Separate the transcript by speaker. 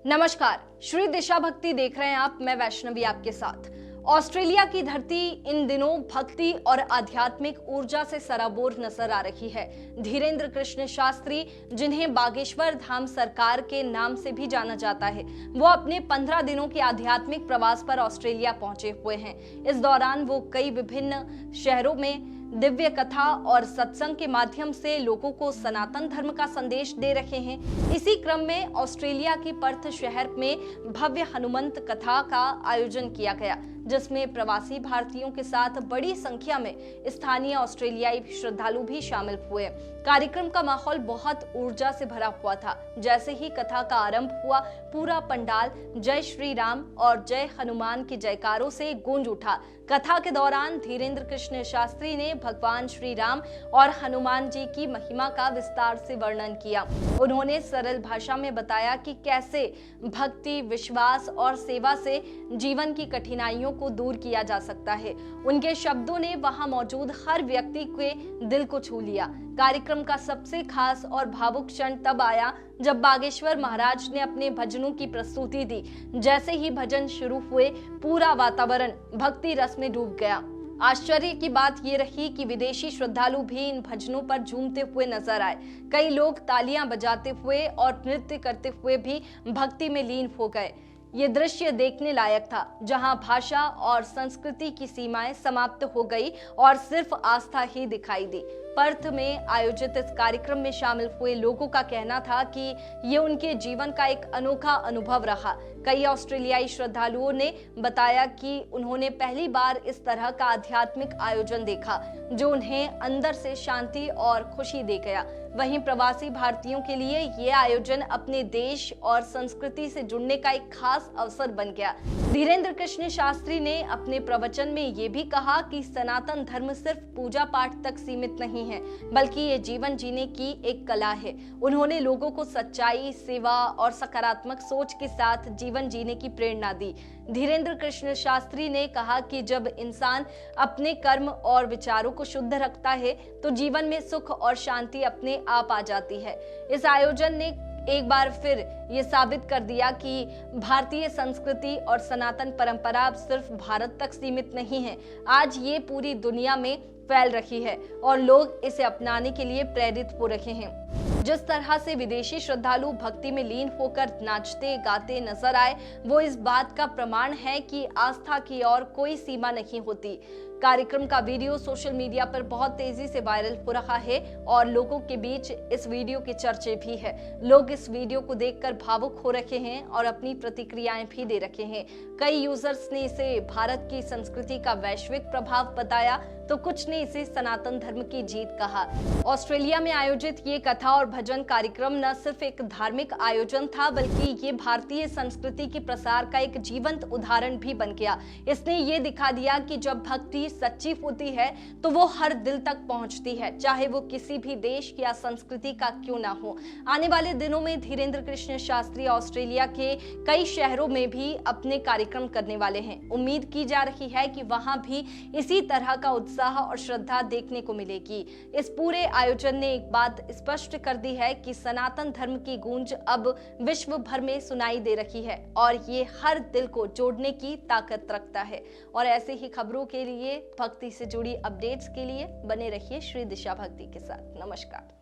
Speaker 1: नमस्कार, श्री दिशा भक्ति देख रहे हैं आप। मैं वैष्णवी आपके साथ। ऑस्ट्रेलिया की धरती इन दिनों भक्ति और आध्यात्मिक ऊर्जा से सराबोर नजर आ रही है। धीरेन्द्र कृष्ण शास्त्री, जिन्हें बागेश्वर धाम सरकार के नाम से भी जाना जाता है, वो अपने 15 दिनों के आध्यात्मिक प्रवास पर ऑस्ट्रेलिया पहुंचे हुए हैं। इस दौरान वो कई विभिन्न शहरों में दिव्य कथा और सत्संग के माध्यम से लोगों को सनातन धर्म का संदेश दे रहे हैं। इसी क्रम में ऑस्ट्रेलिया के पर्थ शहर में भव्य हनुमंत कथा का आयोजन किया गया, जिसमें प्रवासी भारतीयों के साथ बड़ी संख्या में स्थानीय ऑस्ट्रेलियाई श्रद्धालु भी शामिल हुए। कार्यक्रम का माहौल बहुत ऊर्जा से भरा हुआ था। जैसे ही कथा का आरंभ हुआ, पूरा पंडाल जय श्री राम और जय हनुमान के जयकारों से गूंज उठा। कथा के दौरान धीरेन्द्र कृष्ण शास्त्री ने भगवान श्री राम और हनुमान जी की महिमा का विस्तार से वर्णन किया। उन्होंने सरल भाषा में बताया कि कैसे भक्ति, विश्वास और सेवा से जीवन की कठिनाइयों को दूर किया जा सकता है। उनके शब्दों ने वहां मौजूद हर व्यक्ति के दिल को छू लिया। कार्यक्रम का सबसे खास और भावुक क्षण तब आया जब बागेश्वर महाराज ने अपने भजनों की प्रस्तुति दी। जैसे ही भजन शुरू हुए, पूरा वातावरण भक्ति रस में डूब गया। आश्चर्य की बात ये रही कि विदेशी श्रद्धालु भी इन भजनों पर झूमते हुए नजर आए। कई लोग तालियां बजाते हुए और नृत्य करते हुए भी भक्ति में लीन हो गए। ये दृश्य देखने लायक था, जहां भाषा और संस्कृति की सीमाएं समाप्त हो गई और सिर्फ आस्था ही दिखाई दी। पर्थ में आयोजित इस कार्यक्रम में शामिल हुए लोगों का कहना था कि ये उनके जीवन का एक अनोखा अनुभव रहा। कई ऑस्ट्रेलियाई श्रद्धालुओं ने बताया कि उन्होंने पहली बार इस तरह का आध्यात्मिक आयोजन देखा, जो उन्हें अंदर से शांति और खुशी दे गया। वहीं प्रवासी भारतीयों के लिए ये आयोजन अपने देश और संस्कृति से जुड़ने का एक खास अवसर बन गया। धीरेन्द्र कृष्ण शास्त्री ने अपने प्रवचन में ये भी कहा कि सनातन धर्म सिर्फ पूजा पाठ तक सीमित नहीं है, बल्कि ये जीवन जीने की एक कला है। उन्होंने लोगों को सच्चाई, सेवा और सकारात्मक सोच के साथ जीवन जीने की प्रेरणा दी। धीरेन्द्र कृष्ण शास्त्री ने कहा कि जब इंसान अपने कर्म और विचारों को शुद्ध रखता है, तो जीवन में सुख और शांति अपने आप आ जाती है। इस आयोजन ने एक बार फिर ये साबित कर दिया कि भारतीय संस्कृति और सनातन परंपरा अब सिर्फ भारत तक सीमित नहीं है। आज ये पूरी दुनिया में फैल रही है और लोग इसे अपनाने के लिए प्रेरित हो रहे हैं। जिस तरह से विदेशी श्रद्धालु भक्ति में लीन होकर नाचते गाते नजर आए, वो इस बात का प्रमाण है कि आस्था की ओर कोई सीमा नहीं होती। कार्यक्रम का वीडियो सोशल मीडिया पर बहुत तेजी से वायरल हो रहा है और लोगों के बीच इस वीडियो के चर्चे भी है। लोग इस वीडियो को देखकर भावुक हो रहे हैं और अपनी प्रतिक्रियाएं भी दे रहे हैं। कई यूजर्स ने इसे भारत की संस्कृति का वैश्विक प्रभाव बताया, तो कुछ ने इसे सनातन धर्म की जीत कहा। ऑस्ट्रेलिया में आयोजित ये कथा और भजन कार्यक्रम न सिर्फ एक धार्मिक आयोजन था, बल्कि ये भारतीय संस्कृति के प्रसार का एक जीवंत उदाहरण भी बन गया। इसने ये दिखा दिया कि जब भक्ति सच्ची होती है तो वो हर दिल तक पहुंचती है, चाहे वो किसी भी देश या संस्कृति का क्यों ना हो। आने वाले दिनों में धीरेन्द्र कृष्ण शास्त्री ऑस्ट्रेलिया के कई शहरों में भी अपने कार्यक्रम करने वाले हैं। उम्मीद की जा रही है कि वहां भी इसी तरह का उत्साह और श्रद्धा देखने को मिलेगी। इस पूरे आयोजन ने एक बात स्पष्ट कर दी है कि सनातन धर्म की गूंज अब विश्व भर में सुनाई दे रही है और ये हर दिल को जोड़ने की ताकत रखता है। और ऐसे ही खबरों के लिए, भक्ति से जुड़ी अपडेट्स के लिए बने रहिए श्री दिशा भक्ति के साथ। नमस्कार।